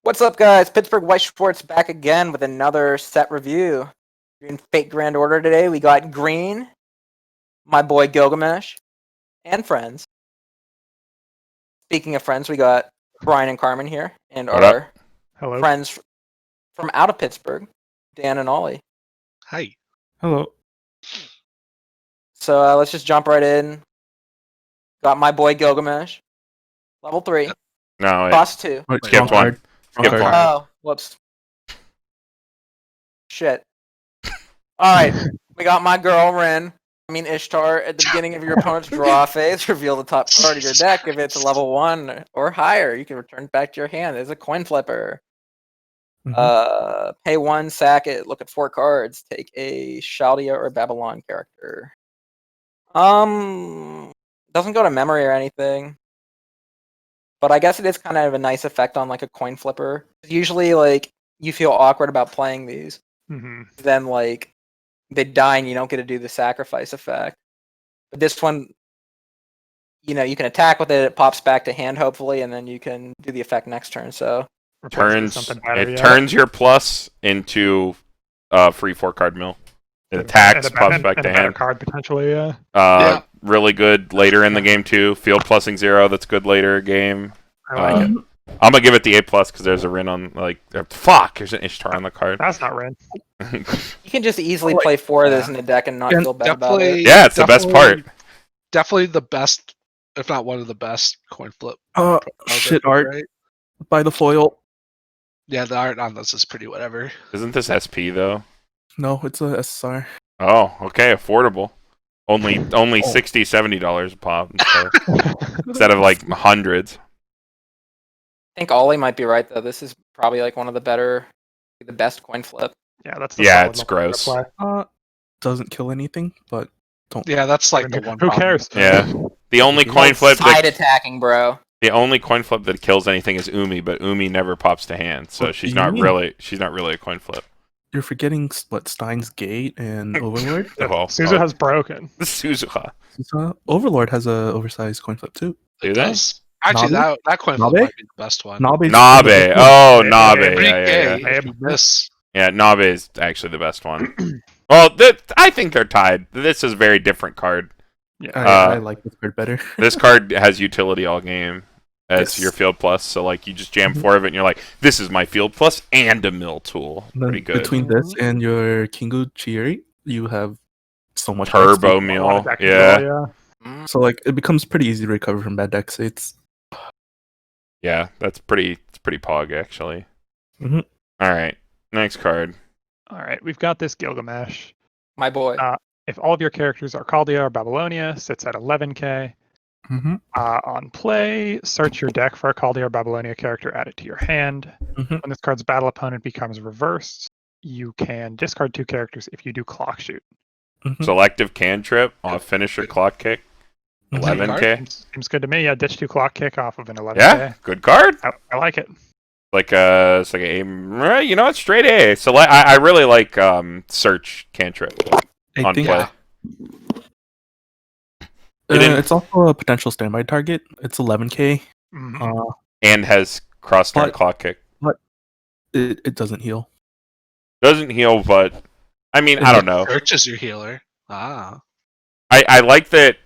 What's up, guys? Pittsburgh Weiss Schwarz back again with another set review. In Fate Grand Order today, we got Green, my boy Gilgamesh, and friends. Speaking of friends, we got Brian and Carmen here, and What our Hello. friends from out of Pittsburgh, Dan and Ollie. Hi. Hello. So let's just jump right in. Got my boy Gilgamesh, level 3, No, wait. cost 2. Wait, Skipped wrong one. card. Skipped Wrong one. card. Oh, whoops. Shit. Alright, we got my girl, Ishtar. At the beginning of your opponent's draw phase, reveal the top card of your deck. If it's a level 1 or higher, you can return it back to your hand. There's a coin flipper. Pay 1, sack it, look at 4 cards. Take a Chaldea or Babylon character. Doesn't go to memory or anything. But I guess it is kind of a nice effect on like a coin flipper. Usually, like, you feel awkward about playing these. Then, like, they die and you don't get to do the sacrifice effect. But this one, you know, you can attack with it, it pops back to hand, hopefully, and then you can do the effect next turn, so... turns your plus into free 4-card mill. It attacks, pops back to hand. Card potentially, yeah. Really good later in the game too. Field plussing 0, that's good later game. I like it. I'm gonna give it the A+ because there's a Rin on, like, fuck, there's an Ishtar on the card. That's not Rin. You can just easily play 4 of this in the deck and not feel bad about it. Yeah, it's the best part. Definitely the best, if not one of the best, coin flip. Shit art Right? by the foil. Yeah, the art on this is pretty whatever. Isn't this SP though? No, it's a SSR. Oh, okay, affordable. Only $60-$70 a pop instead of like hundreds. I think Ollie might be right, though. This is probably like one of the best coin flip. Yeah, that's the Yeah, solid it's level gross. to play. Doesn't kill anything, but don't. Yeah, that's like the one. Who problem. cares? Yeah. The only coin flip Side attacking, bro. the only coin flip that kills anything is Umi, but Umi never pops to hand, so What she's do you not mean? really a coin flip. You're forgetting what Stein's Gate and Overlord. Suzu has broken. Suzuha. Overlord has a oversized coin flip too. Do It they? does. Actually, Nabe? that coin flip Nabe? might be the best one. Nabe's Nabe. Oh, Yeah, Nabe. Pretty Yeah, gay yeah. if you miss. Yeah, Nabe is actually the best one. Well, I think they're tied. This is a very different card. Yeah. I like this card better. This card has utility all game as Yes. your field plus, so like you just jam 4 of it and you're like, this is my field plus and a mill tool. Then Pretty good. Between this and your Kingu Chieri, you have so much Turbo XP. mill. Deck Yeah. control, So like it becomes pretty easy to recover from bad deck states. Yeah, it's pretty pog actually. Mhm. Alright. Next card. All right, we've got this Gilgamesh. My boy. If all of your characters are Chaldea or Babylonia, sits at 11k. Mm-hmm. On play, search your deck for a Chaldea or Babylonia character, add it to your hand. Mhm. When this card's battle opponent becomes reversed, you can discard 2 characters if you do clock shoot. Selective cantrip off finisher clock kick. Mhm. 11k. Seems good to me. Yeah, ditch 2 clock kick off of an 11k. Yeah, good card. I like it. It's like a you know, it's straight A. So I really like search cantrip I on think play. It didn't- it's also a potential standby target. It's 11k. Mhm. And has cross turn But- clock kick. It doesn't heal. Doesn't heal, but I mean, I don't know. Search is your healer. Ah. I like that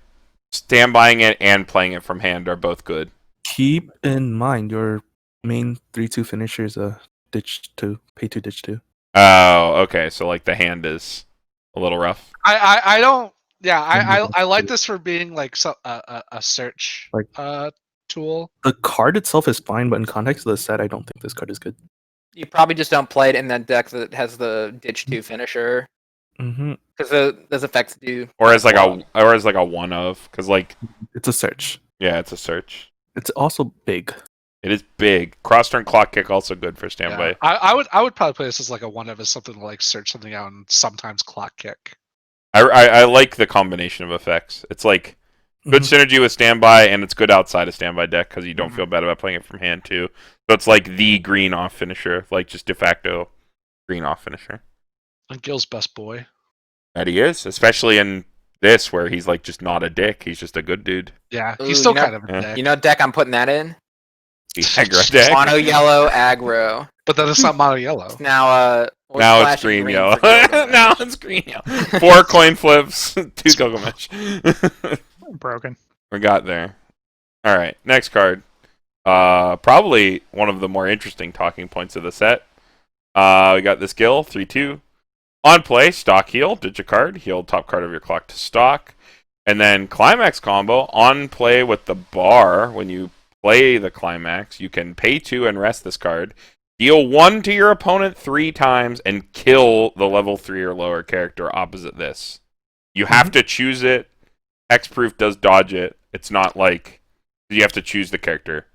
standbying it and playing it from hand are both good. Keep in mind your main 3/2 finisher is a ditch 2, pay 2, ditch 2. Oh, okay. So like the hand is a little rough. I don't. Yeah, I like this for being like a search Like- tool. The card itself is fine, but in context of the set, I don't think this card is good. You probably just don't play it in that deck that has the Ditch 2 finisher. Mm-hmm. Because those effects do... Or as like a one of, because like It's a search. yeah, it's a search. It's also big. It is big. Cross turn clock kick also good for standby. Yeah. I would probably play this as like a one of, as something to like search something out and sometimes clock kick. I like the combination of effects. It's like good Mhm. synergy with standby, and it's good outside of standby deck because you don't feel bad about playing it from hand too. So it's like the green off finisher, like just de facto green off finisher. And Gil's best boy. That he is, especially in this where he's like just not a dick. He's just a good dude. Yeah, Ooh, he's still you know- kind of a Yeah. dick. You know what deck I'm putting that in? The aggro deck. Mono yellow aggro. But then it's not mono yellow. Now we're Now it's splashing green yellow. for Gilgamesh. Now it's green yellow. 4 coin flips, 2 Gilgamesh. Broken. We got there. All right, next card. Probably one of the more interesting talking points of the set. We got this Gil, 3/2. On play, stock heal, ditch a card, heal top card of your clock to stock. And then climax combo, on play with the bar. When you play the climax, you can pay 2 and rest this card. Deal 1 to your opponent 3 times and kill the level 3 or lower character opposite this. You have to choose it. Hexproof does dodge it. It's not like you have to choose the character.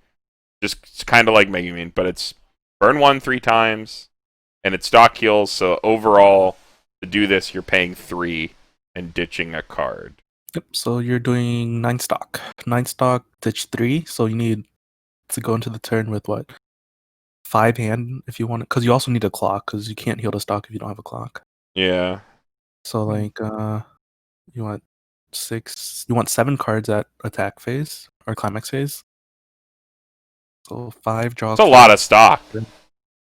Just kind of like Megumin, but it's burn 1 3 times, and it's stock heals, so overall, to do this, you're paying 3 and ditching a card. Yep. So you're doing 9 stock. 9 stock, ditch 3. So you need to go into the turn with what? 5 hand if you want it, because you also need a clock, because you can't heal the stock if you don't have a clock. Yeah. So like you want 6. You want 7 cards at attack phase or climax phase. So 5 draws. It's a lot of stock. 9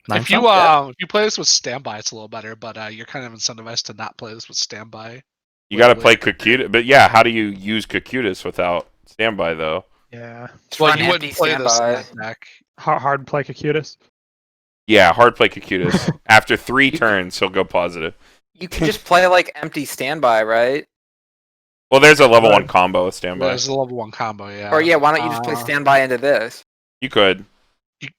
If you stock? if you play this with standby, it's a little better, but you're kind of incentivized to not play this with standby. You got to play Kakuta, but yeah, how do you use Kakutas without standby though? Yeah. Just Well, run you empty wouldn't play this in standby. that deck. Hard play Kakutas. Yeah, hard play Kakutas. After 3 turns, he'll go positive. You can just play like empty standby, right? Well, there's a level 1 combo with standby. There's a level 1 combo, yeah. Or yeah, why don't you just play standby into this? You could.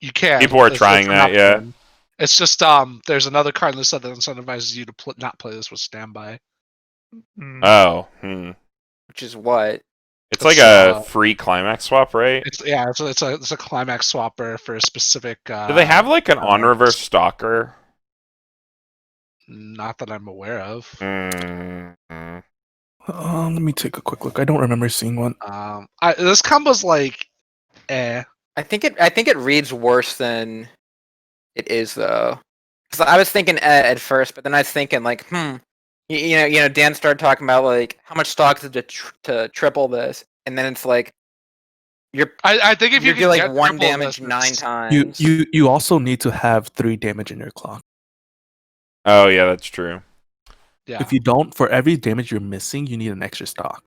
You can. People are It's trying an that, yeah. option. It's just there's another card in the set that incentivizes you to not play this with standby. Oh, Which is what? It's like a free climax swap, right? It's a climax swapper for a specific. Do they have like an on reverse stalker? Not that I'm aware of. Let me take a quick look. I don't remember seeing one. This combo's like, eh. I think it reads worse than it is though. Because I was thinking at first, but then I was thinking like, you know, Dan started talking about like how much stock is to triple this, and then it's like I think if you do like get 1 triple damage this, 9 times. You also need to have 3 damage in your clock. Oh yeah, that's true. Yeah. If you don't, for every damage you're missing, you need an extra stock.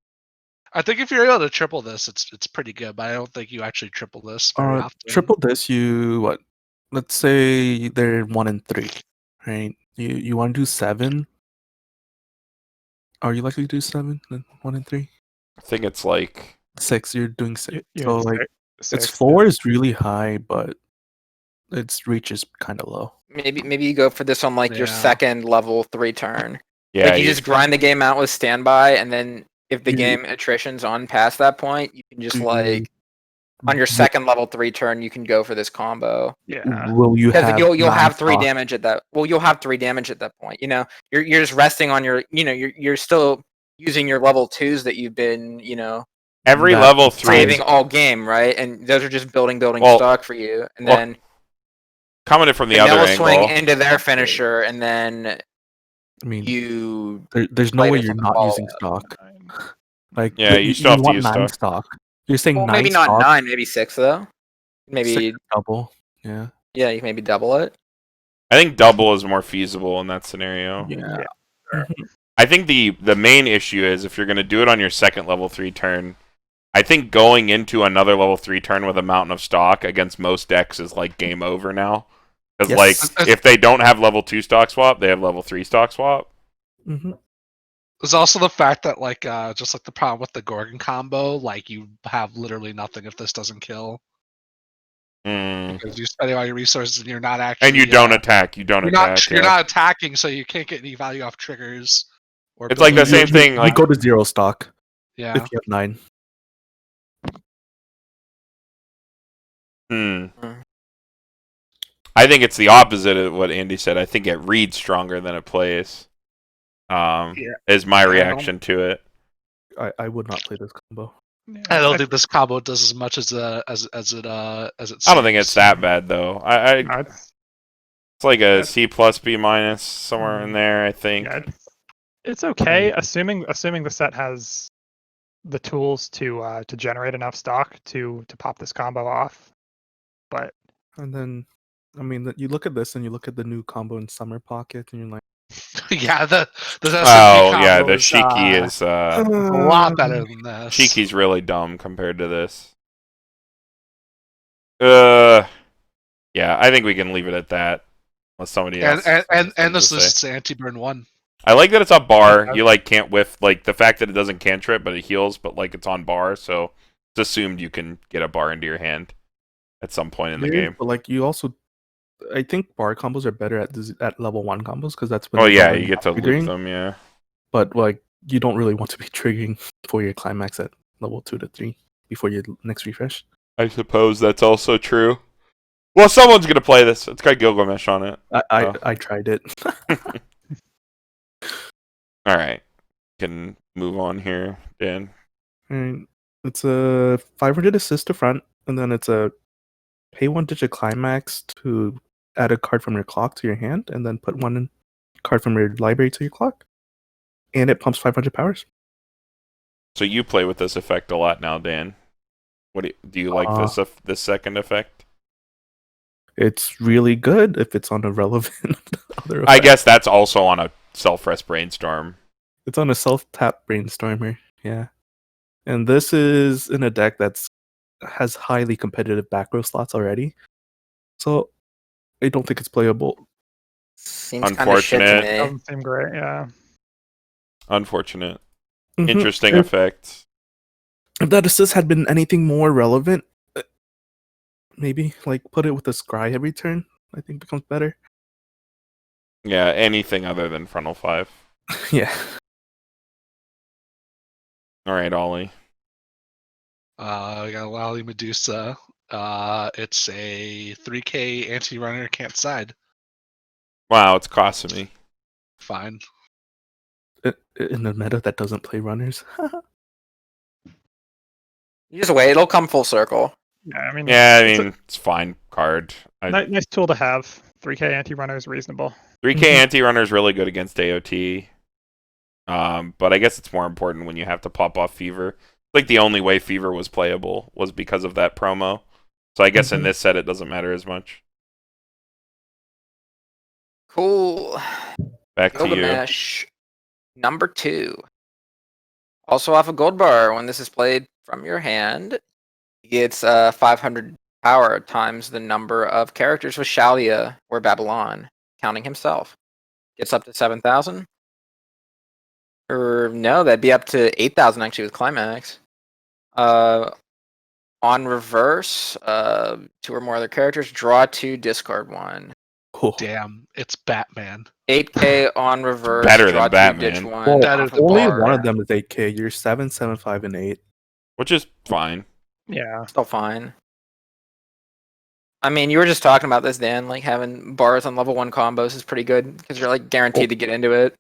I think if you're able to triple this, it's pretty good. But I don't think you actually triple this very often. Triple this, you what? Let's say they're 1 and 3, right? You want to do 7? Are you likely to do 7? Then 1 and 3? I think it's like 6. You're doing 6. You're So at like, six, its floor is really high, but its reach is kind of low. Maybe you go for this on like your Yeah. second level 3 turn. yeah, Like you just grind the game out with standby, and then if the You- game attrition's on past that point, you can just Mhm. like on your second level 3 turn, you can go for this combo. Yeah. Will you Because have you'll 9 have 3 stock? damage at that. Well, you'll have 3 damage at that point. You know, you're just resting on your. You know, you're still using your level 2s that you've been, you know, every That- level 3 saving all game, right? And those are just building Well- stock for you, and well, then commented from the and other they'll angle. swing into their finisher, and then I mean, you. there's no play way this you're on the not using follow-up. stock. Like, Yeah, you still have to want use 9 stock. You're saying Well, 9 maybe not stock, 9, maybe 6 though. Maybe 6 double. Yeah. yeah, you can maybe double it. I think double is more feasible in that scenario. Yeah. I think the main issue is if you're going to do it on your second level 3 turn, I think going into another level 3 turn with a mountain of stock against most decks is like game over now. Because Yes. like if they don't have level 2 stock swap, they have level 3 stock swap. Mm-hmm. There's also the fact that like just like the problem with the Gorgon combo, like you have literally nothing if this doesn't kill. Because you're spending all your resources and you're not actually. And you don't attack. You don't You're attack. you're not attacking, so you can't get any value off triggers. Or It's like the building. same thing. You Like go to 0 stock Yeah. if you have 9. I think it's the opposite of what Andy said. I think it reads stronger than it plays. Is my reaction to it. I would not play this combo. I don't think this combo does as much as it. I don't think it's that bad though. It's like a C plus B minus somewhere in there. I think. Yeah, it's okay, assuming the set has the tools to generate enough stock to pop this combo off. but And then, I mean, you look at this and you look at the new combo in Summer Pocket, and you're like, Yeah, the SMP Oh combo yeah, the is, Shiki is a lot better than this. Shiki's really dumb compared to this. Yeah, I think we can leave it at that. Unless somebody else and has something this to say. is anti-burn 1. I like that it's on bar. You like can't whiff, like the fact that it doesn't cantrip, but it heals, but like it's on bar, so it's assumed you can get a bar into your hand at some point in the game. But like you also, I think bar combos are better at level 1 combos because that's when. Oh they're yeah, already you get to loop triggering. them. Yeah, But like you don't really want to be triggering for your climax at level 2 to 3 before your next refresh. I suppose that's also true. Well, someone's gonna play this. It's got Gilgamesh on it. I tried it. All right, can move on here, Dan. And it's a 500 assist to front, and then it's a pay 1 digit climax to add a card from your clock to your hand, and then put one card from your library to your clock, and it pumps 500 powers. So you play with this effect a lot now, Dan. What do you like this second effect? It's really good if it's on a relevant other effect. I guess that's also on a self-rest brainstorm. It's on a self-tap brainstormer, yeah. And this is in a deck has highly competitive back row slots already. So I don't think it's playable. Seems kind of shit to Unfortunate. me. doesn't seem great. Yeah. Unfortunate. Mhm. Interesting If- effect. If that assist had been anything more relevant, maybe like put it with a scry every turn, I think becomes better. Yeah, anything other than frontal 5. Yeah. All right, Ollie. We got Lally Medusa. It's a 3K anti-runner, can't side. Wow, it's costing me. Fine. In the meta that doesn't play runners. You just wait; it'll come full circle. Yeah, I mean, Yeah, I it's mean, it's fine card. a nice tool to have. 3K anti-runner is reasonable. 3K Mhm. anti-runner is really good against AOT. But I guess it's more important when you have to pop off Fever. Like the only way Fever was playable was because of that promo. So I guess in this set it doesn't matter as much. Cool. Back to you. Gilgamesh, number 2. Also off a gold bar. When this is played from your hand, he gets 500 power times the number of characters with Shalia or Babylon, counting himself. Gets up to 7,000. Or no, that'd be up to 8,000 actually with Climax. On reverse, 2 or more other characters, draw 2, discard 1. Cool. Damn, it's Batman. 8K on reverse, Better draw than 2, ditch Batman. 1. Well, Better off than a only bar. one of them is 8K. You're 7, 7, 5, and 8. Which is fine. Yeah. Still fine. I mean, you were just talking about this, Dan. Like having bars on level 1 combos is pretty good because you're like guaranteed to get into it.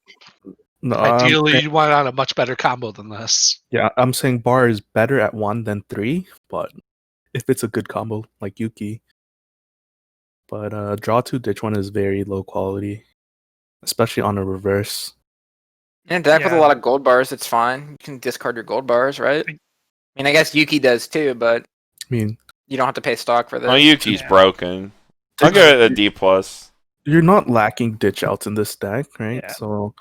No, Ideally, you want on a much better combo than this. yeah, I'm saying bar is better at 1 than 3, but if it's a good combo like Yuki. But draw 2, ditch 1 is very low quality, especially on a reverse. In a deck with a Yeah. lot of gold bars, it's fine. You can discard your gold bars, right? I mean, I guess Yuki does too, but I mean, you don't have to pay stock for this. Well, Yuki's Yeah. broken. I'll give it a D+. you're not lacking ditch outs in this deck, right? Yeah. So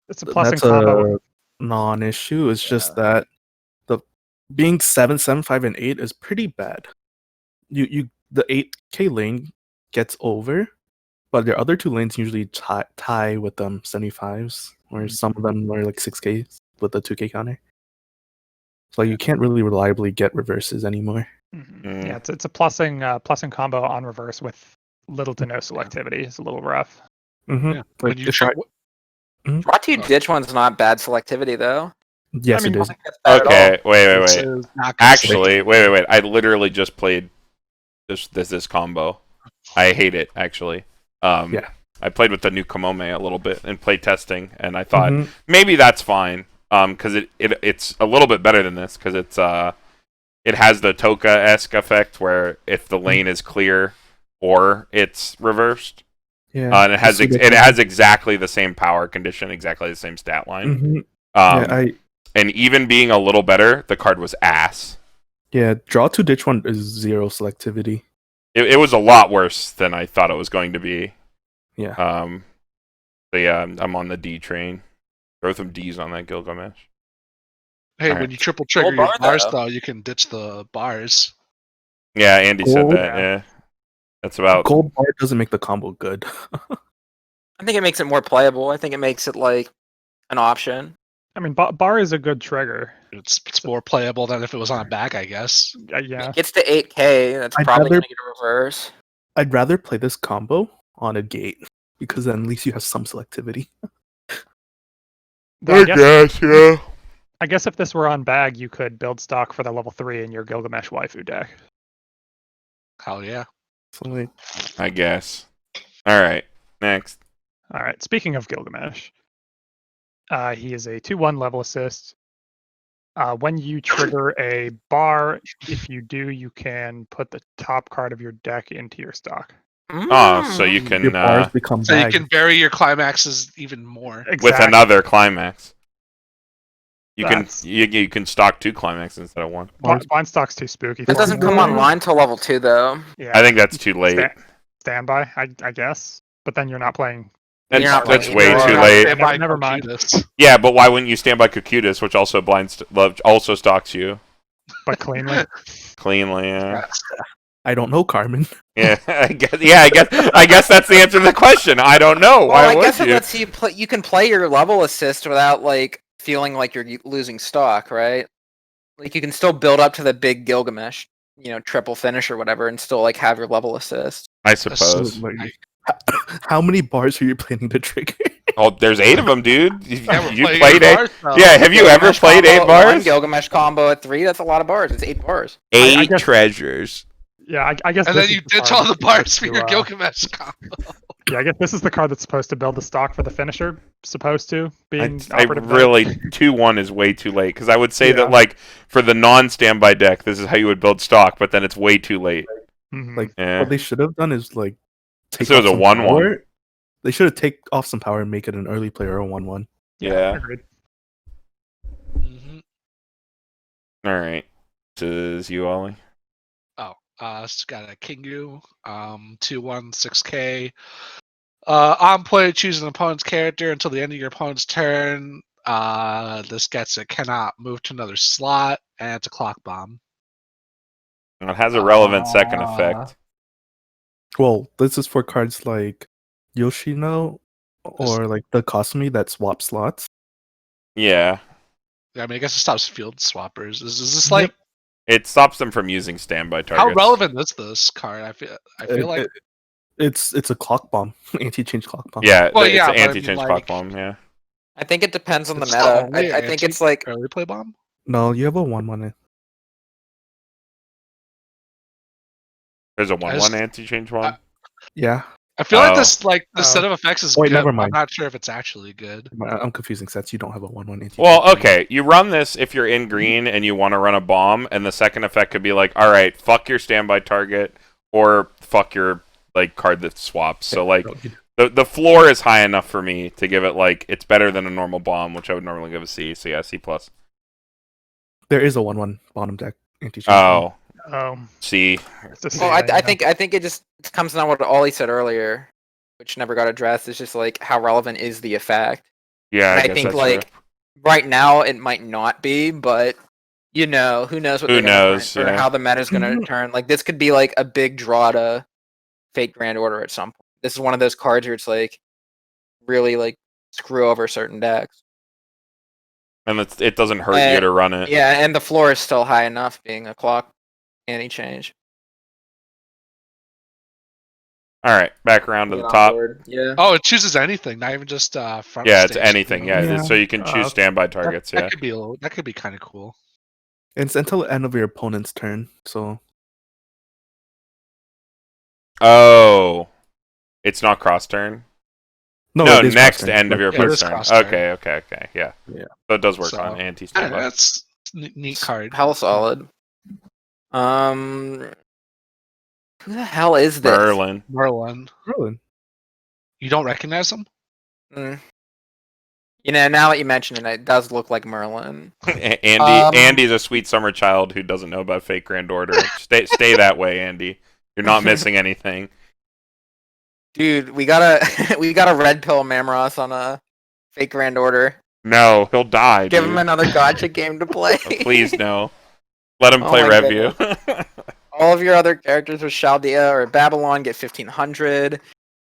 It's a plus that's in combo. a non-issue. It's just that the being 7, 7, 5, and 8 is pretty bad. The 8K lane gets over, but the other 2 lanes usually tie with them 75s, or some of them are like 6Ks with the 2K counter. So you can't really reliably get reverses anymore. Mhm. Yeah, it's a plussing combo on reverse with little to no selectivity. It's a little rough. Mm-hmm. Yeah. Like, When you if try, Draw 2, ditch 1's not bad selectivity though. yes, I mean, it is. That's bad at all. Okay, wait. this is not gonna Actually, wait. I literally just played this combo. I hate it, actually. Yeah. I played with the new Kamome a little bit and played testing, and I thought Mhm. maybe that's fine. Because it's a little bit better than this, because it has the Toka-esque effect where if the lane is clear or it's reversed, Yeah, and it has exactly the same power condition, exactly the same stat line. Mhm. Yeah, And even being a little better, the card was ass. draw 2, ditch 1 is 0 selectivity. it was a lot worse than I thought it was going to be. Yeah. So yeah, I'm on the D train. Throw some D's on that Gilgamesh. Hey, Alright. when you triple trigger Gold your bar, bars, though. though, you can ditch the bars. Yeah, Andy said Gold? that. Yeah, that's about. Gold bar doesn't make the combo good. I think it makes it more playable. I think it makes it like an option. I mean, bar is a good trigger. It's more playable than if it was on a bag, I guess. Yeah. It gets to 8K. That's I'd probably rather- going to get a reverse. I'd rather play this combo on a gate because then at least you have some selectivity. Though yeah. I guess if this were on bag, you could build stock for the level 3 in your Gilgamesh waifu deck. Hell yeah. So like, I guess. All right, next. All right. Speaking of Gilgamesh, he is a 2/1 level assist. When you trigger a bar, if you do, you can put the top card of your deck into your stock. Oh, so you your can bars become So you bag. can bury your climaxes even more. with another climax. You That's- can you can stock 2 climaxes instead of 1. Blind stock's too spooky. That for doesn't me. come online till level 2, though. Yeah. I think that's too late. Standby, I guess. But then you're not playing. That's, You're not that's playing way either. too You're late. Stand by Never mind. Coquetus. Yeah, but why wouldn't you stand by Coquetus, which also also stocks you But cleanly. cleanly? Yeah. I don't know, Carmen. Yeah, I guess that's the answer to the question. I don't know. Well, Why I would guess it you? lets you play. You can play your level assist without like feeling like you're losing stock, right? Like you can still build up to the big Gilgamesh, triple finish or whatever, and still like have your level assist. I So, suppose. like, how many bars are you planning to trigger? Oh, there's 8 of them, dude. Yeah, we're You playing played 8? bars now. Yeah, have you ever Gilgamesh played 8 combo at 1, bars? Gilgamesh combo at 3. That's a lot of bars. It's 8 bars. 8 I guess- treasures. Yeah, I guess. And this then is you the ditch card all the that's bars supposed for to, your Gilgamesh combo. Yeah, I guess this is the card that's supposed to build the stock for the finisher. Supposed to being I operative. deck. really 2-1 is way too late because I would say Yeah. that like for the non-standby deck, this is how you would build stock, but then it's way too late. Mhm. Like, Yeah. what they should have done is like take So it was off a some 1-1. power. They should have take off some power and make it an early player or a 1/1. Yeah. Agreed. Mhm. All right. This is you, Ollie. It's got a Kingu, 2/1, 6K. On play, choose an opponent's character until the end of your opponent's turn. This gets it cannot move to another slot, and it's a clock bomb. It has a relevant second effect. Well, this is for cards like Yoshino or like the Kasumi that swap slots. Yeah. I mean, I guess it stops field swappers. Is this like It stops them from using standby targets. how relevant is this card? I feel like It's a clock bomb, anti-change clock bomb. Yeah, Well, it's yeah, an but I mean, anti-change like- clock bomb, yeah. I think it depends on the it's meta. not only I think it's like early play bomb. No, you have a 1/1. There's a I just- 1/1 anti-change one. Yeah, I feel like Oh. this set of effects is Wait, good. never but I'm mind. not sure if it's actually good. I'm confusing sets. You don't have a 1/1 anti. Well, okay, you run this if you're in green and you want to run a bomb, and the second effect could be like, all right, fuck your standby target, or fuck your like card that swaps. So like the floor is high enough for me to give it like it's better than a normal bomb, which I would normally give a C. So yeah, C+. There is a 1/1 bottom deck anti-change. Oh, C. It's a Well, C, I think it just comes down to what Ollie said earlier, which never got addressed. It's just like how relevant is the effect. Yeah, And I I guess think that's like true. right now it might not be, but who knows what Who they're gonna knows, turn, or yeah. how the meta's gonna Mhm. turn. Like this could be like a big draw to Fate Grand Order at some point. This is one of those cards where it's like really like screw over certain decks. And it doesn't hurt you to run it. Yeah, and the floor is still high enough being a clock anti-change. All right, back around to Get the on top. board. Yeah. Oh, it chooses anything, not even just front. Yeah, it's stage. anything. Yeah, Yeah. so you can choose standby targets. That Yeah. could be that could be kind of cool. It's until the end of your opponent's turn. So Oh, it's not cross turn. No, it is next cross-turn, end of but- your Yeah, it first is turn. cross-turn. Okay, yeah. Yeah. So it does work So- on anti Yeah, standby. that's neat card. Hell solid. Who the hell is this? Merlin. Merlin. Merlin. You don't recognize him? Mm. Now that you mention it does look like Merlin. Andy's a sweet summer child who doesn't know about Fake Grand Order. Stay that way, Andy. You're not missing anything. Dude, we gotta red pill Mamroth on a fake Grand Order. No, he'll die, Give dude. him another gotcha game to play. Please, no. Let him Oh play my Review. All of your other characters with Chaldea or Babylon get 1500.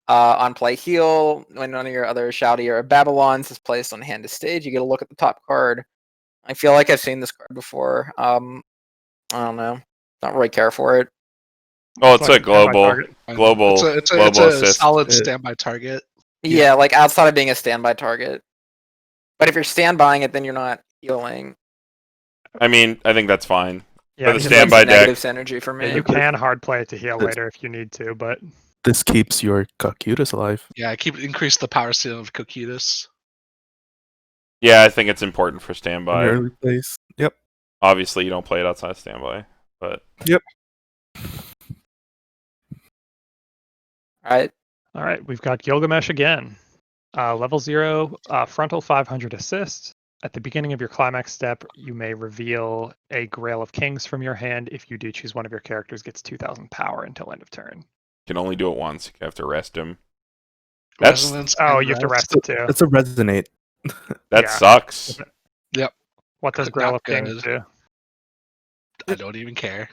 On play heal, when one of your other Chaldea or Babylons is placed on hand to stage, you get a look at the top card. I feel like I've seen this card before. I don't know. Don't really care for it. Oh, it's like a global It's a assist. solid standby target. Yeah, like outside of being a standby target. But if you're standbying it, then you're not healing. I mean, I think that's fine. Yeah, the It's standby like deck. negative synergy for me. you can hard play it to heal later if you need to, but This keeps your Cocutus alive. Yeah, increase the power ceiling of Cocutus. Yeah, I think it's important for In standby. early place. Yep. Obviously, you don't play it outside of standby, but Yep. Right? all right, we've got Gilgamesh again. Level 0, frontal 500 assist. At the beginning of your climax step, you may reveal a Grail of Kings from your hand. If you do choose one of your characters, gets 2,000 power until end of turn. you can only do it once. You have to rest him. That's Resonance Oh, and you have to rest. rest it too. It's a resonate. that Yeah. sucks. What does Not Grail of Kings good. do? I don't even care.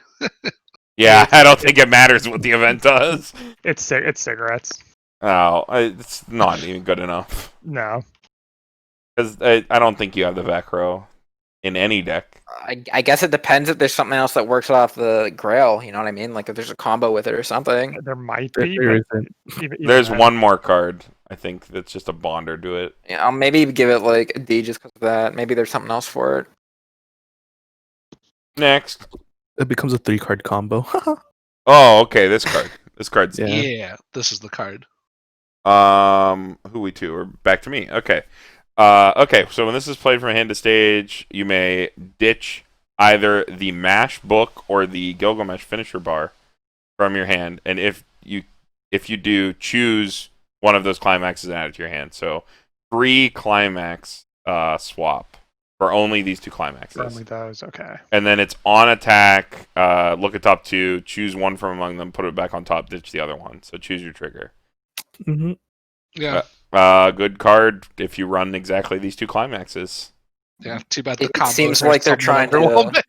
Yeah, I don't think it matters what the event does. It's cigarettes. Oh, it's not even good enough. No. Because I don't think you have the Vecro in any deck. I guess it depends if there's something else that works off the Grail. You know what I mean? Like if there's a combo with it or something. There might be. There but isn't. even There's then- one more card, I think, that's just a bonder to it. Yeah, I'll maybe give it like a D just because of that. Maybe there's something else for it. Next. It becomes a 3-card combo. Oh, okay, this card. This card's Yeah. Yeah, this is the card. who we to? Or back to me. Okay. Okay, so when this is played from hand to stage, you may ditch either the Mash book or the Gilgamesh finisher bar from your hand, and if you do, choose one of those climaxes and add it to your hand. So free climax swap for only these two climaxes. Only those, okay. And then it's on attack, look at top 2, choose one from among them, put it back on top, ditch the other one. So choose your trigger. Mm-hmm. Yeah. Good card if you run exactly these two climaxes. Yeah. Too bad the It combos seems are like they're somewhat trying to- overwhelming.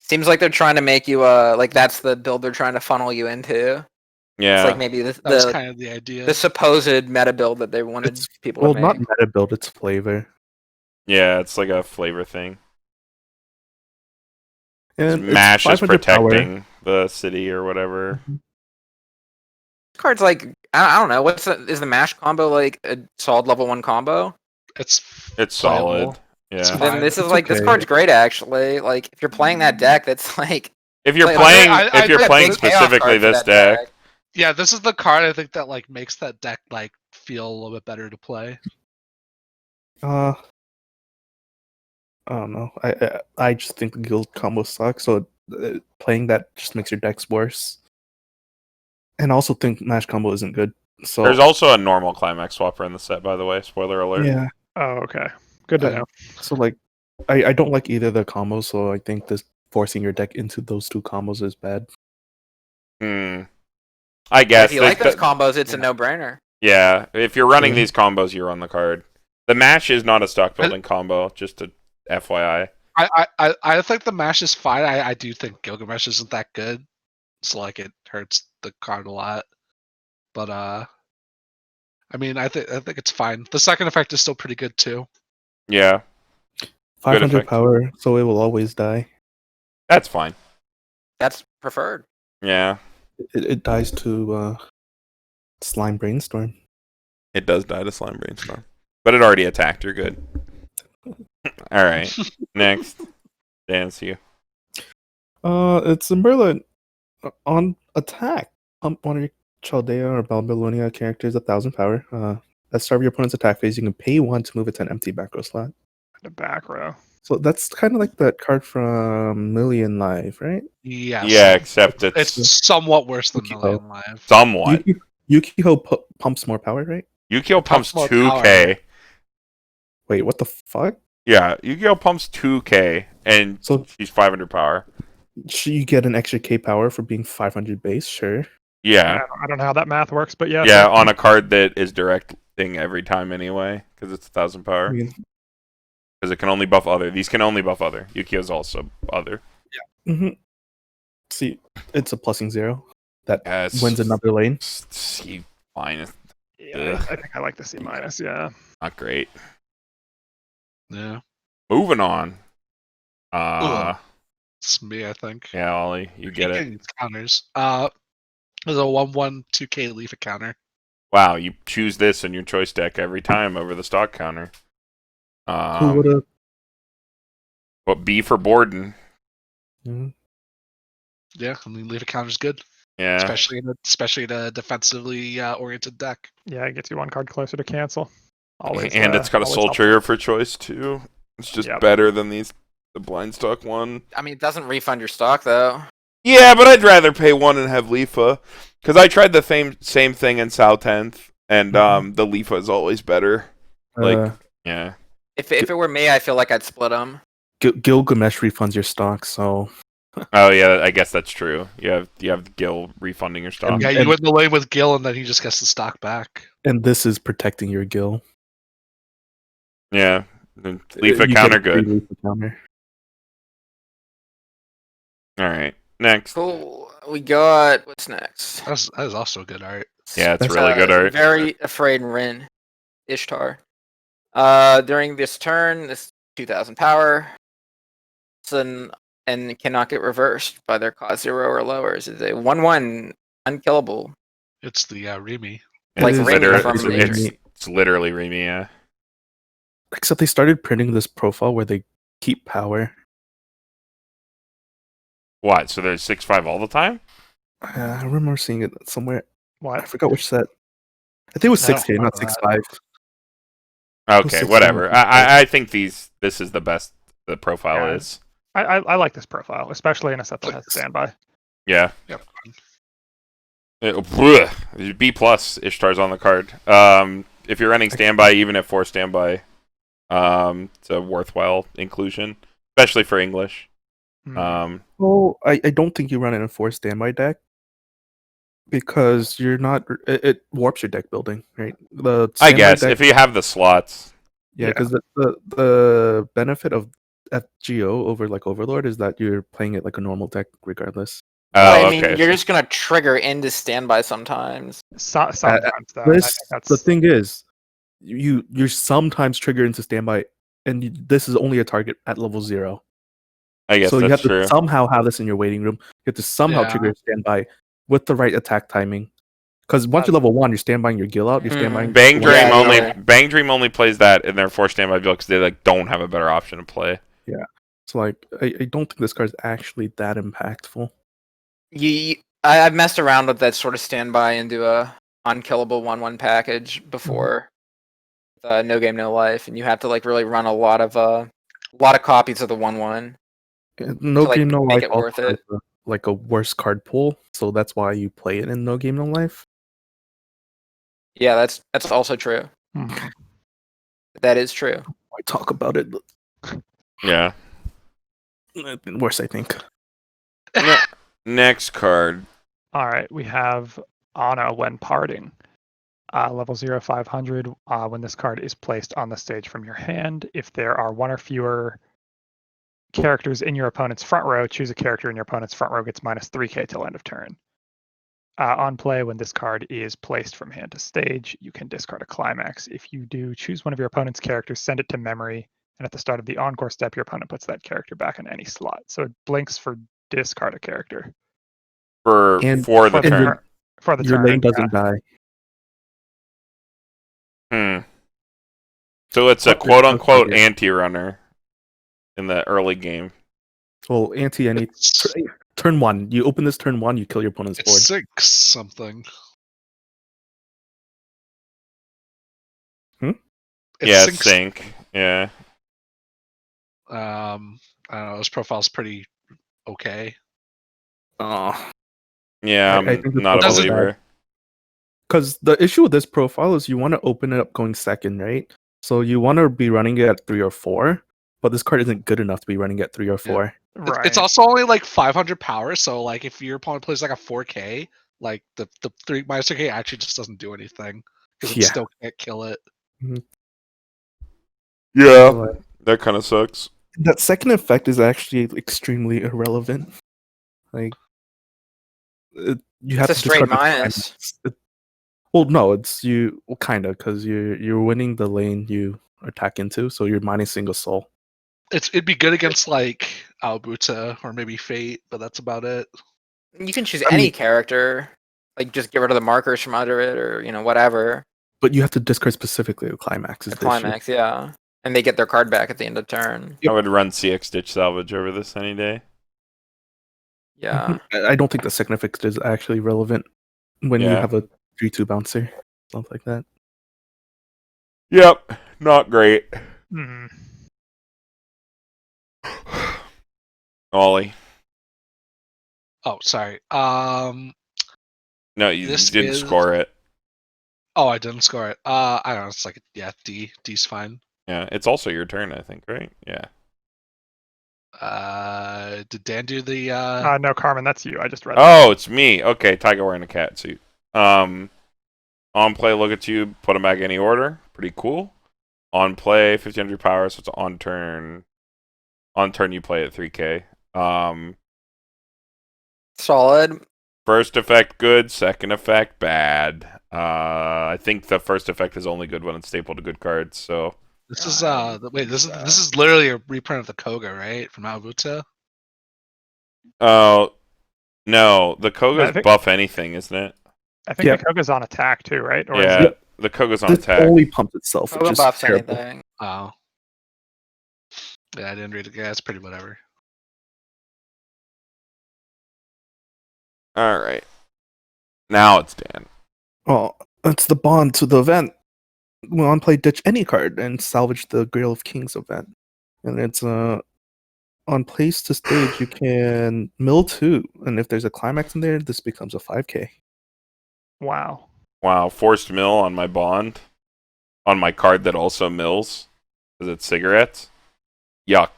Seems like they're trying to make you like that's the build they're trying to funnel you into. Yeah. It's like maybe That's the kind of the idea. the supposed meta build that they wanted It's- people Well, to not make. meta build, it's flavor. Yeah, it's like a flavor thing. And it's Mash is 500 power. protecting the city or whatever. This card's like I don't know. Is the mash combo like a solid level 1 combo? It's It's playable. solid. It's Yeah. fine. Then this is It's like this okay. card's great actually. Like if you're playing that deck, that's like If you're Like, playing I if you're think playing big payoff specifically card for this that deck, Yeah, this is the card I think that like makes that deck like feel a little bit better to play. I don't know. I just think the guild combo sucks. So playing that just makes your decks worse. And I also think mash combo isn't good. So there's also a normal climax swapper in the set, by the way. Spoiler alert. yeah. Oh, okay. Good to I- know. So like, I don't like either of the combos. So I think this forcing your deck into those two combos is bad. I guess. if you like those combos, it's a no-brainer. Yeah, if you're running Yeah. these combos, you run the card. The mash is not a stock building combo, just a FYI. I think the mash is fine. I do think Gilgamesh isn't that good, so like it hurts the card a lot. But I mean, I think it's fine. The second effect is still pretty good too. Yeah, 500 effect. power, so it will always die. that's fine. That's preferred. Yeah, It dies to slime brainstorm. it does die to Slime Brainstorm. But it already attacked, you're good. Alright, next. Dance you. It's Umbrella on attack. Pump one of your Chaldea or Babylonia characters 1,000 power. At the start of your opponent's attack phase, you can pay 1 to move it to an empty back row slot. The back row. So that's kind of like that card from Million Live, right? Yeah. Yeah, except it's It's somewhat worse than Yukio. Million Live. somewhat. Yukio pumps more power, right? Yukio pumps more 2k. Wait, what the fuck? Yeah, Yu-Gi-Oh pumps 2k, and So she's 500 power. You get an extra K power for being 500 base, sure. Yeah. I don't know how that math works, but yeah. Yeah, sure. on a card that is directing every time anyway, because it's 1,000 power. Because it can only buff other. These can only buff other. Yukio's also other. Yeah. Mm-hmm. See, it's a +0 that Yes. wins another lane. C minus. Yeah, I think I like the C minus. Yeah. Not great. Yeah. Moving on. It's me, I think. Yeah, Ollie, you get it. Counters. There's a 1/1 2K Leaf counter. Wow, you choose this in your choice deck every time over the stock counter. Who would have? What B for Borden? Mm-hmm. Yeah, I mean Leaf counter's good. Yeah. Especially in a defensively oriented deck. Yeah, it gets you one card closer to cancel. Always. And it's got a soul helpful. trigger for choice too. It's just better than the blind stock one. I mean, it doesn't refund your stock though. Yeah, but I'd rather pay one and have Lifa. Because I tried the same thing in South 10th, and the Lifa is always better. Yeah. If it were me, I feel like I'd split them. Gilgamesh refunds your stock, so. Oh yeah, I guess that's true. You have Gil refunding your stock. Yeah, you went in the lane with Gil, and then he just gets the stock back. And this is protecting your Gil. Yeah, Lifa counter good. Lifa counter. All right, next. Cool. We got what's next? That is also good art. Yeah, it's really good art. Very afraid Rin, Ishtar. During this turn, this 2,000 power. And cannot get reversed by their cost 0 or lower. It's a 1/1 unkillable. It's the Remy. Like Remy from it's literally Remy, yeah. Except they started printing this profile where they keep power. What? So there's 6/5 all the time? I remember seeing it somewhere. What? I forgot which set. I think it was 6K, not 6/5. Okay, whatever. I think this is the best the profile is. I like this profile, especially in a set that has standby. Yeah. Yep. B plus Ishtar's on the card. If you're running standby, even at 4 standby, it's a worthwhile inclusion, especially for English. Well, I don't think you run it in 4 standby deck because you're not. It warps your deck building, right? I guess if you have the slots. Yeah, because the benefit of FGO over like Overlord is that you're playing it like a normal deck regardless. I mean, you're just gonna trigger into standby sometimes. Sometimes, though. The thing is, you're sometimes trigger into standby, and this is only a target at level 0. I guess so you have true. to somehow have this in your waiting room. You have to somehow trigger standby with the right attack timing. Because once you're level 1, you're standbying your Gil out. You're standbying. Bang Dream only plays that in their 4 standby build because they like don't have a better option to play. Yeah, so like I don't think this card is actually that impactful. I've messed around with that sort of standby into a unkillable 1/1 package before. No game, no life, and you have to like really run a lot of copies of the 1/1. No game, no life. Make it worth it. Like a worse card pool, so that's why you play it in No Game, No Life. Yeah, that's also true. That is true. I talk about it. Yeah. Worse, I think. Next card. All right, we have Ana when parting. Level 0, 500. When this card is placed on the stage from your hand, if there are 1 or fewer characters in your opponent's front row, choose a character in your opponent's front row gets minus 3k till end of turn. On play, when this card is placed from hand to stage, you can discard a climax. If you do, choose one of your opponent's characters, send it to memory, and at the start of the encore step, your opponent puts that character back in any slot. So it blinks for discard a character. For the turn. For the your turn, lane doesn't die. So it's a quote-unquote anti-runner in the early game. Well, any turn 1. You open this turn 1, you kill your opponent's board. 6 something. It's sync. Yeah. I don't know. This profile's pretty okay. Oh. Yeah, I'm not a believer. Because the issue with this profile is you want to open it up going second, right? So you want to be running it at 3 or 4, but this card isn't good enough to be running at 3 or 4. Right. It's also only like 500 power, so like if your opponent plays like a 4K, like the 3 minus 3K actually just doesn't do anything because it Yeah. still can't kill it. Yeah, So, that kind of sucks. that second effect is actually extremely irrelevant. Like, you have It's a to straight discard the minus. climax. Well, no, it's you. Well, kind of, because you're winning the lane you attack into, so you're minusing a soul. It'd be good against like Albuta or maybe Fate, but that's about it. You can choose I any mean- character, like just get rid of the markers from under it, or whatever. But you have to discard specifically the climax. Is The the issue. climax, yeah, and they get their card back at the end of turn. Yep. I would run CX Ditch Salvage over this any day. Yeah, I don't think the second effect is actually relevant when you Yeah. have a 3/2 bouncer, something like that. Yep, not great. Mhm. Ollie. Oh, sorry. No, you This didn't is- score it. Oh, I didn't score it. I don't know. It's like D. D's fine. Yeah, it's also your turn, I think, right? Yeah. Did Dan do the? No, Carmen, that's you. I just read. Oh, it's me. Okay, Tiger wearing a cat suit. On play, look at you, put them back any order. Pretty cool. On play, 1500 power, so it's on turn. On turn, you play at 3K. solid. First effect good, second effect bad. I think the first effect is only good when it's stapled to good cards. So This is wait. This is literally a reprint of the Koga, right, from Albuta. oh no, the Koga's I think- buff anything, isn't it? I think Yeah. the Koga's on attack too, right? Or is Yeah, it- the Koga's on This attack. only pumps itself, which Koga is buffs terrible. anything. Oh. Yeah, I didn't read it. Yeah, it's pretty whatever. All right, now it's Dan. Well, it's the bond to the event. Well, on play, ditch any card and salvage the Grail of Kings event. And it's on place to stage, you can mill 2, and if there's a climax in there, this becomes a 5K. Wow. Wow, forced mill on my bond, on my card that also mills. Is it cigarettes? Yuck.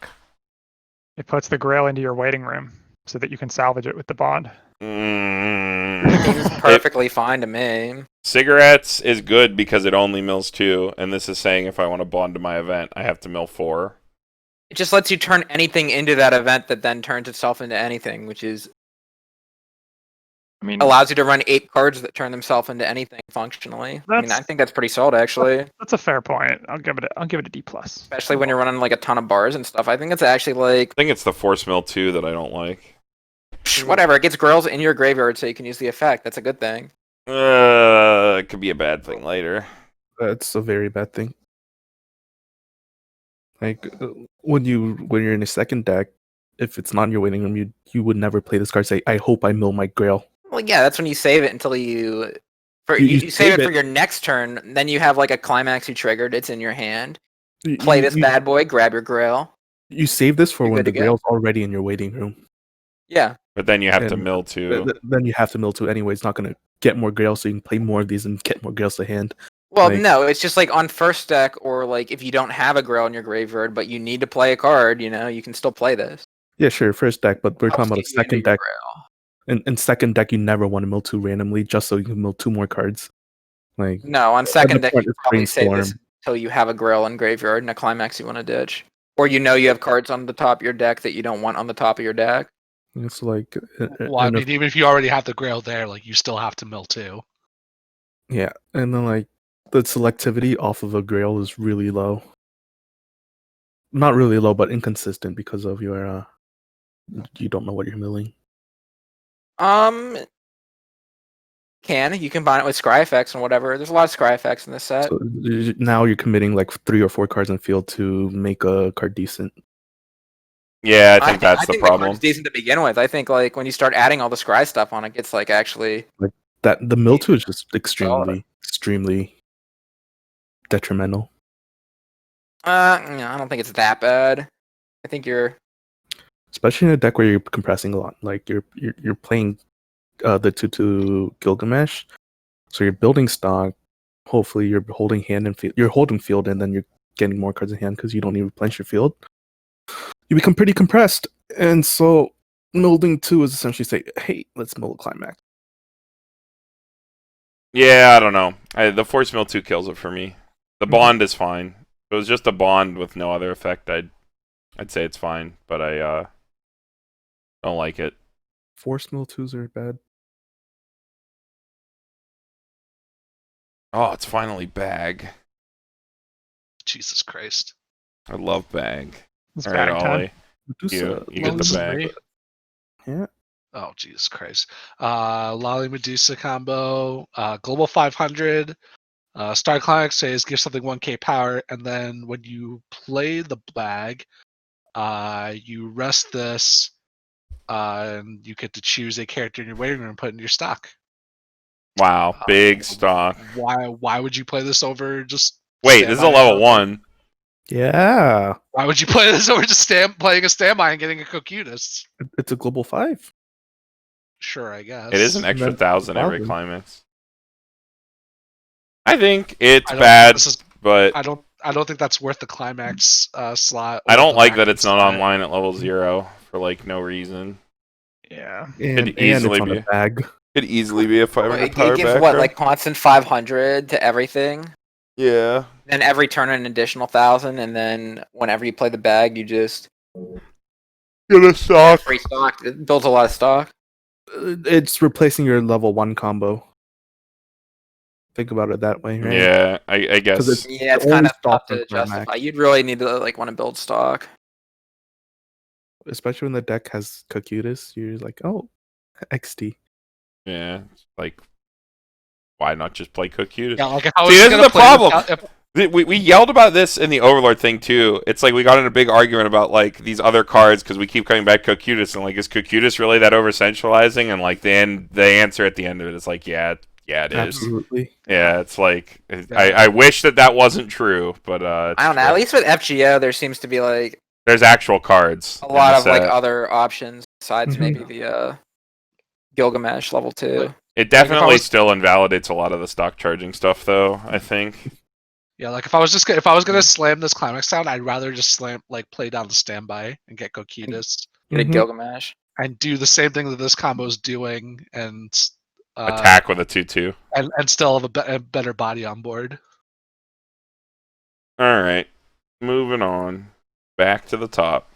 It puts the Grail into your waiting room so that you can salvage it with the bond. Seems perfectly fine to me. Cigarettes is good because it only mills 2, and this is saying if I want to bond to my event, I have to mill 4. It just lets you turn anything into that event that then turns itself into anything, which is I mean, allows you to run 8 cards that turn themselves into anything functionally. I mean, I That's- think that's pretty solid actually, that's a fair point. I'll give it a D plus. especially when you're running like a ton of bars and stuff. I think it's actually like I think it's the force mill 2 that I don't like. whatever. It gets Grails in your graveyard so you can use the effect. That's a good thing. It could be a bad thing later. That's a very bad thing. Like when you're in a second deck, if it's not in your waiting room, you would never play this card. Say, I hope I mill my Grail. Well, yeah, that's when you save it until you save it for your next turn. Then you have like a climax you triggered. It's in your hand. Play this bad boy. Grab your Grail. You save this for You're when good the to go. Grail's already in your waiting room. Yeah. But then you have to And mill 2. Then you have to mill 2 anyway. It's not going to get more Grails, so you can play more of these and get more Grails to hand. Well, Like- no, it's just like on first deck, or like if you don't have a Grail in your graveyard, but you need to play a card, you can still play this. Yeah, sure, first deck, but we're talking about a Helps get you into second your deck. Grail. In second deck, you never want to mill 2 randomly just so you can mill 2 more cards. Like No, on second deck, point you is probably save this Brainstorm. until you have a Grail in graveyard and a climax you want to ditch. Or you have cards on the top of your deck that you don't want on the top of your deck. it's like Well, I mean, even if you already have the Grail there, like you still have to mill 2. yeah, and then like the selectivity off of a Grail is really low. Not really low, but inconsistent because of your you don't know what you're milling. You combine it with Scry effects and whatever. There's a lot of Scry effects in this set. So now you're committing like 3 or 4 cards in field to make a card decent. Yeah, I think that's the The problem. card's decent to begin with. I think like when you start adding all the Scry stuff on, it gets like actually. That the mill 2 is just extremely detrimental. I don't think it's that bad. I think you're. Especially in a deck where you're compressing a lot. Like you're playing the 2/2 Gilgamesh, so you're building stock. Hopefully, you're holding hand and field. You're holding field, and then you're getting more cards in hand because you don't even replenish your field. You become pretty compressed. And so molding 2 is essentially say, hey, let's mold climax. Yeah, I don't know. The force mill 2 kills it for me. The bond is fine. If it was just a bond with no other effect, I'd say it's fine, but I don't like it. Force mill 2s are bad. Oh, it's finally bag. Jesus Christ. I love bag. It's All right, bag time. Ollie. Medusa. You get the bag. Yeah. Oh, Jesus Christ. Lolly Medusa combo, Global 500. Star Climax says give something 1k power, and then when you play the bag, you rest this, and you get to choose a character in your waiting room and put it in your stock. Wow, big stock. Why would you play this over just Wait, this is a level 1. Yeah. Why would you play this over just playing a standby and getting a Cocutus? It's a global 5. Sure, I guess. It is an extra Then 1,000 every 1,000. climax. I think it's I don't- bad, this is- but I don't think that's worth the climax slot. I or don't the like that backup it's not slot. online at level 0 for like no reason. Yeah. And Could easily it's on be. a bag. Could easily be a 500 It power gives back what, row. like constant 500 to everything. Yeah. Then every turn an additional 1,000, and then whenever you play the bag, you just Get a stock. free stock. It builds a lot of stock. It's replacing your level 1 combo. Think about it that way, right? Yeah, I guess. it's- Yeah, it's only kind of tough stock to on climax. justify. You'd really need to like want to build stock. Especially when the deck has Cocutus, you're like, oh, XD. Yeah, like, why not just play Cocutus? Yeah, like if I was See, this is gonna the play this problem. out- if- We yelled about this in the Overlord thing too. It's like we got in a big argument about like these other cards because we keep coming back to Cocutus and like is Cocutus really that over centralizing? And like the answer at the end of it is like yeah it is. Absolutely. Yeah, it's like I wish that wasn't true, but I don't know. At least with FGO, there seems to be like there's actual cards. a lot in of the like set. other options besides Mhm. maybe the Gilgamesh level 2. It definitely was- still invalidates a lot of the stock charging stuff though. I think. Yeah, like if I was gonna slam this climax down, I'd rather just play down the standby and get Cocutus Get a Mhm. Gilgamesh. and do the same thing that this combo is doing and Attack with a 2/2. and still have a better body on board. All right, moving on. Back to the top.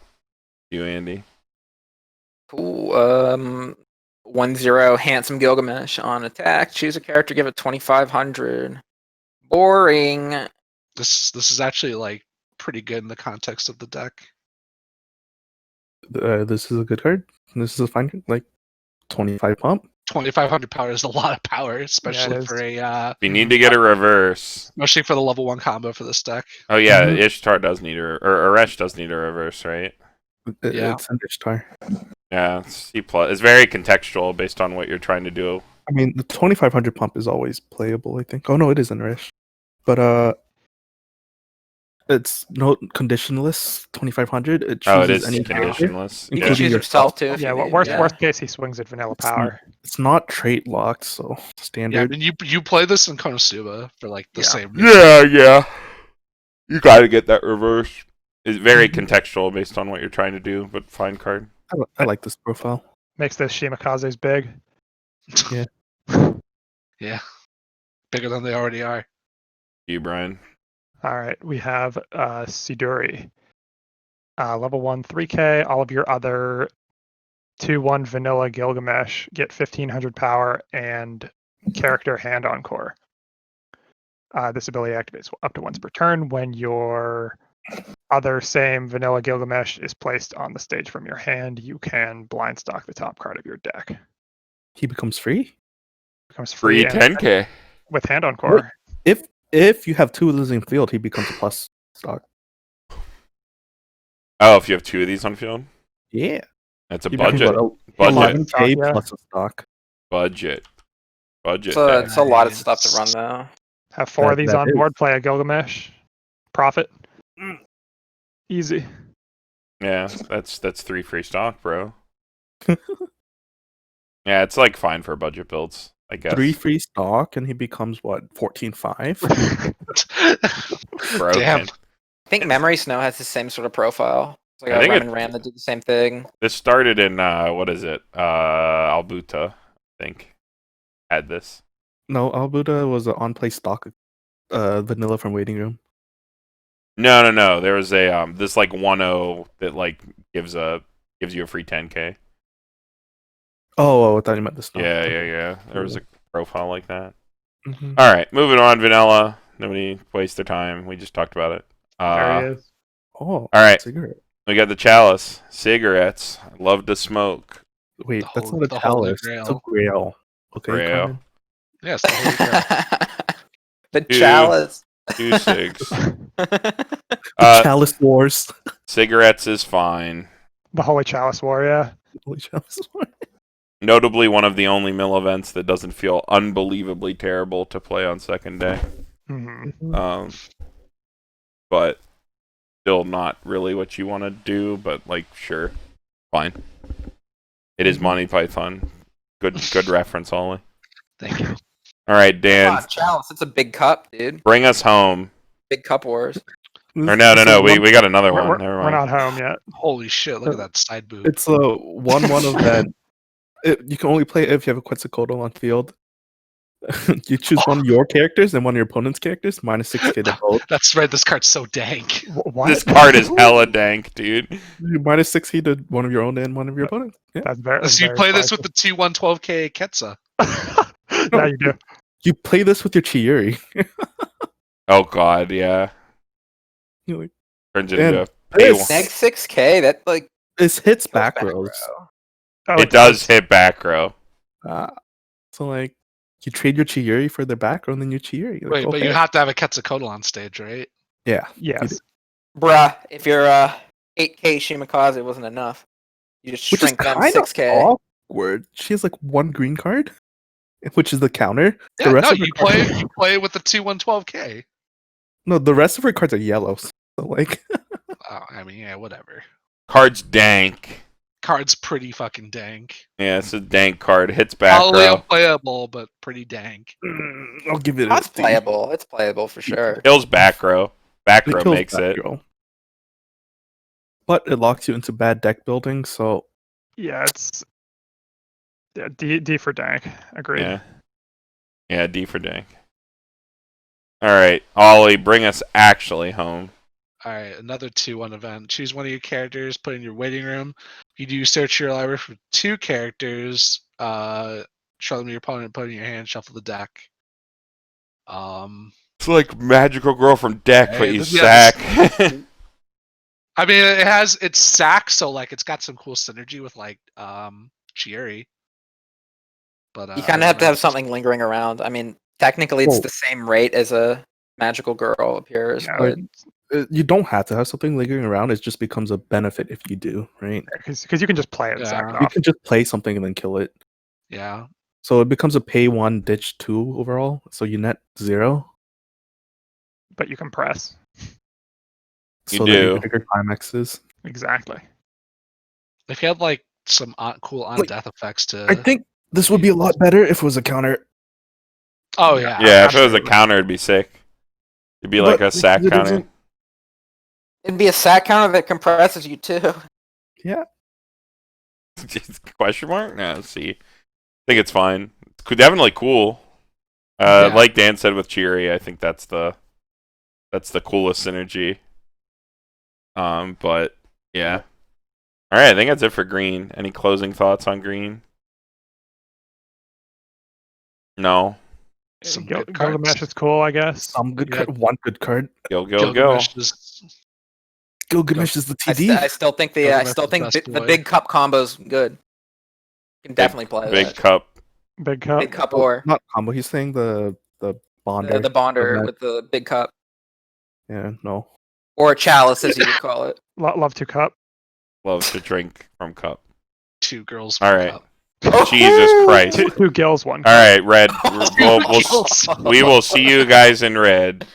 You, Andy. Cool. 1-0 handsome Gilgamesh on attack. Choose a character, give it 2,500. Boring. This is actually like pretty good in the context of the deck. This is a good card. This is a fine, like 25 pump. 2,500 power is a lot of power, especially is. for If you need to get a reverse. especially for the level 1 combo for this deck. Oh yeah, Mhm. Ishtar does need or Aresh does need a reverse, right? Yeah. It's an Ishtar. Yeah, C+. It's very contextual based on what you're trying to do. I mean, the 2,500 pump is always playable, I think. Oh, no, it is an Rish. But, it's no conditionless 2,500. It chooses Oh, it is any character. conditionless. You Yeah. can choose yourself too. if Yeah, you well, need, worst case, he swings at vanilla It's not- power. It's not trait locked, so Yeah, I standard. mean you play this in Konosuba for like the Yeah. same reason. Yeah. You got to get that reverse. It's very contextual based on what you're trying to do, but fine card. I like this profile. Makes the Shimikazes big. Yeah. Bigger than they already are. You, Brian. All right, we have Siduri. Level 1, 3k. All of your other 2/1 vanilla Gilgamesh get 1,500 power and character hand on core. This ability activates up to once per turn when your other same vanilla Gilgamesh is placed on the stage from your hand. You can blind stock the top card of your deck. He becomes free? Becomes Free free and 10k. with hand on core. If you have 2 losing field, he becomes a plus stock. Oh, if you have 2 of these on field, Yeah. that's a He becomes budget. what, Budget. 11k Yeah. plus a stock. Budget. So it's a lot of Nice. stuff to run though. Have 4 of That- these that on is. board. Play a Gilgamesh. Profit. Easy. Yeah, that's 3 free stock, bro. Yeah, it's like fine for budget builds, I guess. 3 free stock, and he becomes what, 14.5? Broken. Damn. I think Memory Snow has the same sort of profile. It's like I a think Rem and Ram that did the same thing. This started in what is it? Albuta, I think, had this. No, Albuda was an on-play stock vanilla from Waiting Room. No. There was a this like 1.0 that like gives you a free 10k. Oh, I thought you meant the stock. Yeah. There was a profile like that. Mm-hmm. All right, moving on. Vanilla. Nobody waste their time. We just talked about it. There he is. Oh, all right. cigarette. We got the chalice. Cigarettes. I love to smoke. Wait, that's not a the Holy chalice. It's a Grail. grail. Okay, Grail. Carmen? Yes, the Holy Grail. The Dude. chalice. 2 cigs. The Chalice Wars. Cigarettes is fine. The Holy Chalice War, yeah. Holy Chalice Wars. Notably, one of the only mill events that doesn't feel unbelievably terrible to play on second day. Mm-hmm. But still not really what you want to do. But like, sure, fine. It is Monty Python. Good reference, Ollie. Thank you. All right, Dan. Chalice. It's a big cup, dude. Bring us home. Big cup wars. Or no. We got another one. Never We're mind. not home yet. Holy shit! Look at that side boob. It's a 1-1 event. You can only play it if you have a Quetzalcoatl on field. You choose one of your characters and one of your opponent's characters, minus 6k to both. That's right. This card's so dank. What? This card is hella dank, dude. Minus 6k to one of your own and one of your opponents. Yeah. That's very. So you play this with the 2/112k Ketsa. Yeah, you do. You play this with your Chiuri. Oh god, yeah. You're like, Turns And into this- Next 6k. That like this hits kills back back rows. row. Oh, it does hit back row. So like you trade your Chiuri for their back row and then you Chiuri. Like, Wait, but okay. you have to have a Quetzalcoatl on stage, right? Yeah. Yes. Bruh, if your 8k Shimakaze wasn't enough, you just Which is shrink them kind of 6k. awkward. She has like one green card, which is the counter. Yeah, the rest no, of her you cards- play with the 2/112k. No, the rest of her cards are yellow. So like Oh, I mean, yeah, whatever. Card's dank. Card's pretty fucking dank. Yeah, it's a dank card. Hits back Probably row. unplayable, but pretty dank. I'll give it That's a C. playable. It's playable for sure. Kills back row. Back It row kills makes back it. row. But it locks you into bad deck building, so Yeah, it's D for dank. Agreed. Yeah, D for dank. Alright, Ollie, bring us actually home. Alright, another 2/1 event. Choose one of your characters, put it in your waiting room. You do search your library for 2 characters, show them to your opponent, put it in your hand, shuffle the deck. It's like Magical Girl from Deck, but you Yeah, sack. I mean, it's sack, so like it's got some cool synergy with like Chieri. But You kind of have to have something lingering around. I mean, technically, it's Whoa. the same rate as a magical girl appears, Yeah, but you don't have to have something lingering around. It just becomes a benefit if you do, right? Because you can just play it and sack it You off. can just play something and then kill it. Yeah. So it becomes a pay 1, ditch 2 overall. So you net 0. But you can press. You So do. that you can trigger climaxes. Exactly. If you had like some cool on Like, death effects to. I think this would be a lot better if it was a counter. Oh yeah. Yeah, if it was a absolutely. counter, it'd be sick. It'd be like But a sack it counter. doesn't- it'd be a sack counter that compresses you too. Yeah. Question mark? No, let's see. I think it's fine. It's definitely cool. Yeah. Like Dan said with Cheery, I think that's the coolest synergy. But yeah. All right, I think that's it for green. Any closing thoughts on green? No. Some good cards. Gilgamesh is cool, I guess. Some good Yeah. card. One good card. Go. Gilgamesh is- Gilgamesh is the I TD. still think Gilgamesh is the best the boy. big cup combo's good. You can definitely play Big that. cup. Big cup. Big cup or Not combo. He's saying the bonder. the bonder Okay. with the big cup. Yeah, no. Or a chalice, as you would call it. Love to cup. Love to drink from cup. 2 girls. All one right. cup. Jesus Christ. Two gills, one All cup. right, Red. We will see you guys in Red.